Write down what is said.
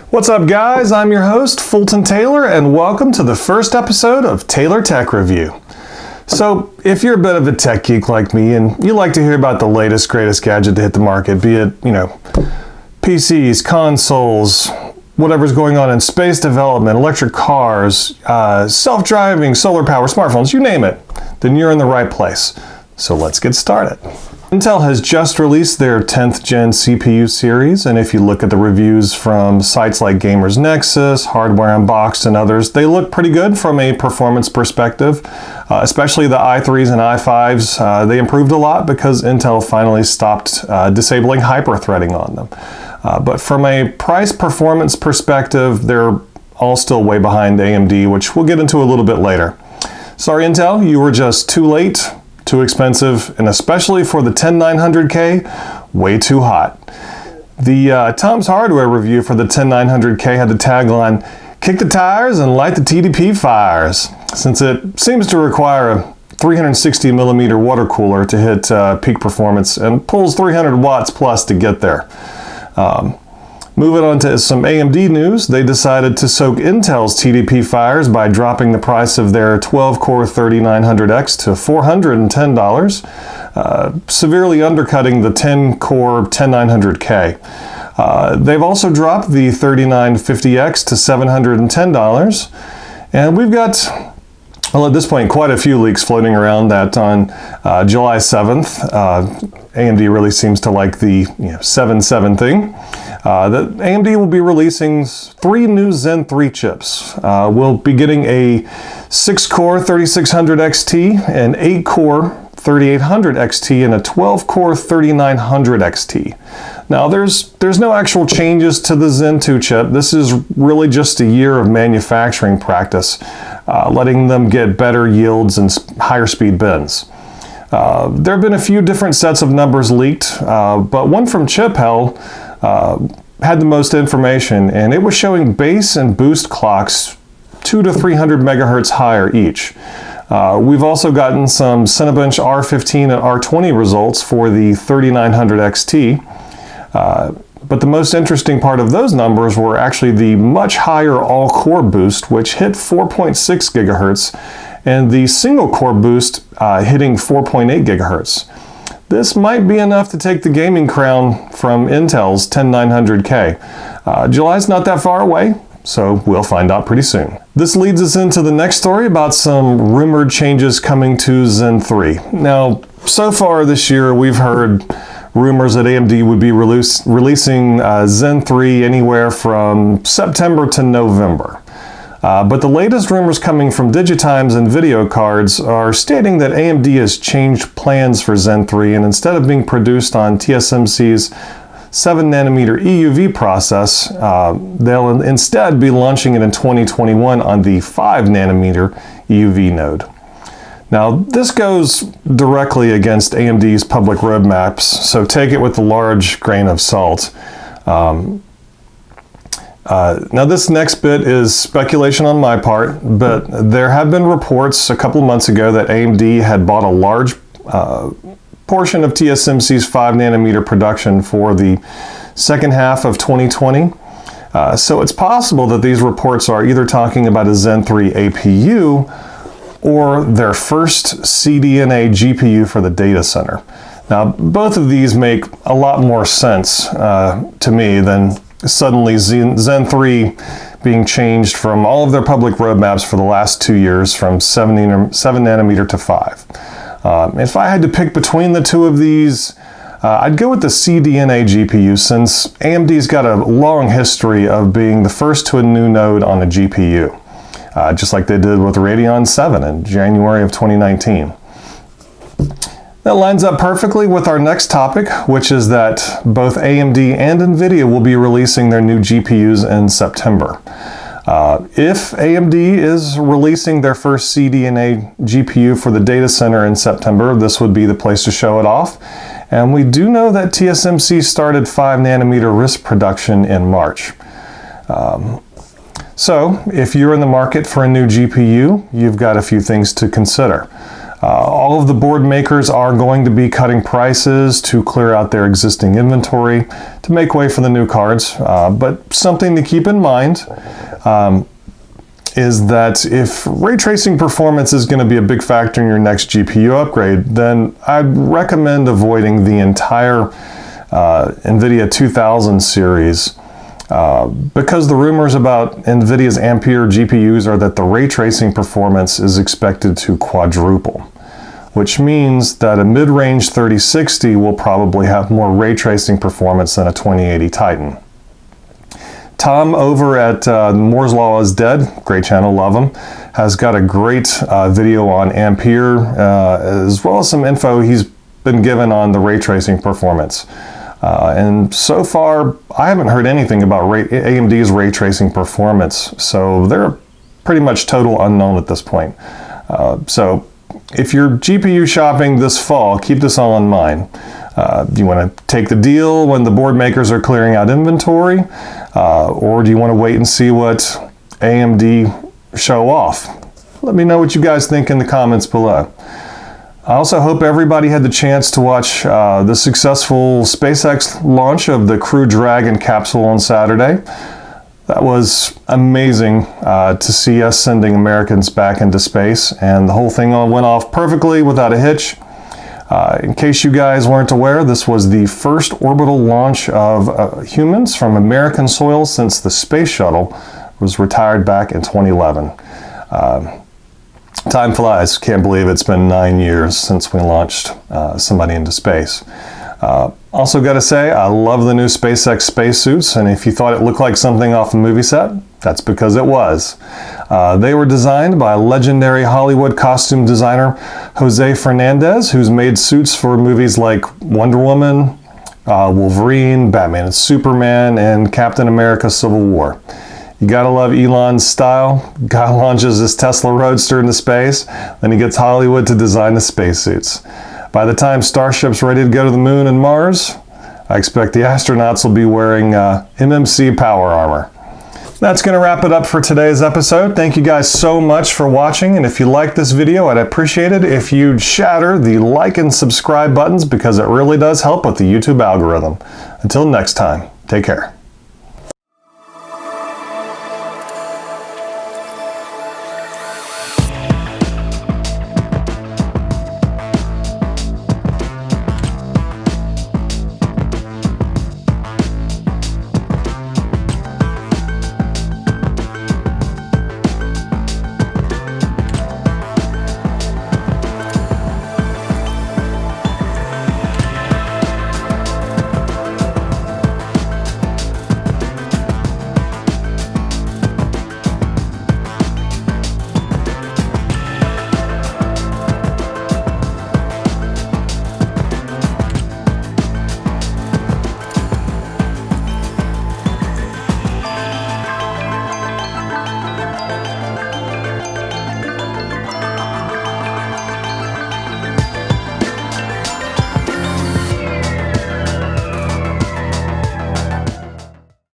What's up, guys? I'm your host, Fulton Taylor, and welcome to the first episode of Taylor Tech Review. So, if you're a bit of a tech geek like me and you like to hear about the latest, greatest gadget to hit the market, be it, PCs, consoles, whatever's going on in space development, electric cars, self-driving, solar power, smartphones, you name it, then you're in the right place. So let's get started. Intel has just released their 10th gen CPU series, and if you look at the reviews from sites like Gamers Nexus, Hardware Unboxed, and others, they look pretty good from a performance perspective, especially the i3s and i5s. They improved a lot because Intel finally stopped disabling hyper-threading on them. But from a price performance perspective, they're all still way behind AMD, which we'll get into a little bit later. Sorry, Intel, you were just too late, too expensive, and especially for the 10900K, way too hot. The Tom's Hardware review for the 10900K had the tagline, "Kick the tires and light the TDP fires," since it seems to require a 360 millimeter water cooler to hit peak performance and pulls 300 watts plus to get there. Moving on to some AMD news, they decided to soak Intel's TDP fires by dropping the price of their 12-core 3900X to $410, severely undercutting the 10-core 10900K. They've also dropped the 3950X to $710, and we've got, well, at this point, quite a few leaks floating around that on July 7th, AMD really seems to like the 7-7 thing. That AMD will be releasing 3 new Zen 3 chips. We'll be getting a 6-core 3600 XT, an 8-core 3800 XT, and a 12-core 3900 XT. Now, there's no actual changes to the Zen 2 chip. This is really just a year of manufacturing practice, letting them get better yields and higher speed bins. There have been a few different sets of numbers leaked, but one from ChipHell had the most information, and it was showing base and boost clocks 200 to 300 megahertz higher each. We've also gotten some Cinebench R15 and R20 results for the 3900 XT, but the most interesting part of those numbers were actually the much higher all-core boost, which hit 4.6 gigahertz, and the single-core boost hitting 4.8 gigahertz. This might be enough to take the gaming crown from Intel's 10900K. July's not that far away, so we'll find out pretty soon. This leads us into the next story about some rumored changes coming to Zen 3. Now, so far this year, we've heard rumors that AMD would be releasing Zen 3 anywhere from September to November. But the latest rumors coming from Digitimes and video cards are stating that AMD has changed plans for Zen 3, and instead of being produced on TSMC's 7nm EUV process, they'll instead be launching it in 2021 on the 5nm EUV node. Now, this goes directly against AMD's public roadmaps, so take it with a large grain of salt. Now, this next bit is speculation on my part, but there have been reports a couple of months ago that AMD had bought a large portion of TSMC's 5nm production for the second half of 2020. So it's possible that these reports are either talking about a Zen 3 APU or their first CDNA GPU for the data center. Now, both of these make a lot more sense to me than suddenly Zen 3 being changed from all of their public roadmaps for the last 2 years from 7 nanometer to 5. If I had to pick between the two of these, I'd go with the CDNA GPU, since AMD's got a long history of being the first to a new node on a GPU, just like they did with Radeon 7 in January of 2019. That lines up perfectly with our next topic, which is that both AMD and NVIDIA will be releasing their new GPUs in September. If AMD is releasing their first CDNA GPU for the data center in September, this would be the place to show it off. And we do know that TSMC started 5nm risk production in March. So if you're in the market for a new GPU, you've got a few things to consider. All of the board makers are going to be cutting prices to clear out their existing inventory to make way for the new cards. But something to keep in mind is that if ray tracing performance is going to be a big factor in your next GPU upgrade, then I'd recommend avoiding the entire NVIDIA 2000 series because the rumors about NVIDIA's Ampere GPUs are that the ray tracing performance is expected to quadruple, which means that a mid-range 3060 will probably have more ray tracing performance than a 2080 Titan. Tom over at Moore's Law is Dead, great channel, love him, has got a great video on Ampere, as well as some info he's been given on the ray tracing performance. And so far, I haven't heard anything about AMD's ray tracing performance, so they're pretty much total unknown at this point. So if you're GPU shopping this fall, keep this all in mind. Do you want to take the deal when the board makers are clearing out inventory? Or do you want to wait and see what AMD show off? Let me know what you guys think in the comments below. I also hope everybody had the chance to watch the successful SpaceX launch of the Crew Dragon capsule on Saturday. That was amazing to see us sending Americans back into space, and the whole thing went off perfectly without a hitch. In case you guys weren't aware, this was the first orbital launch of humans from American soil since the space shuttle was retired back in 2011. Time flies. Can't believe it's been 9 years since we launched somebody into space. Also got to say, I love the new SpaceX spacesuits, and if you thought it looked like something off a movie set, that's because it was. They were designed by legendary Hollywood costume designer Jose Fernandez, who's made suits for movies like Wonder Woman, Wolverine, Batman and Superman, and Captain America Civil War. You gotta love Elon's style. Guy launches his Tesla Roadster into space, then he gets Hollywood to design the spacesuits. By the time Starship's ready to go to the moon and Mars, I expect the astronauts will be wearing MMC power armor. That's going to wrap it up for today's episode. Thank you guys so much for watching, and if you liked this video, I'd appreciate it if you'd shatter the like and subscribe buttons because it really does help with the YouTube algorithm. Until next time, take care.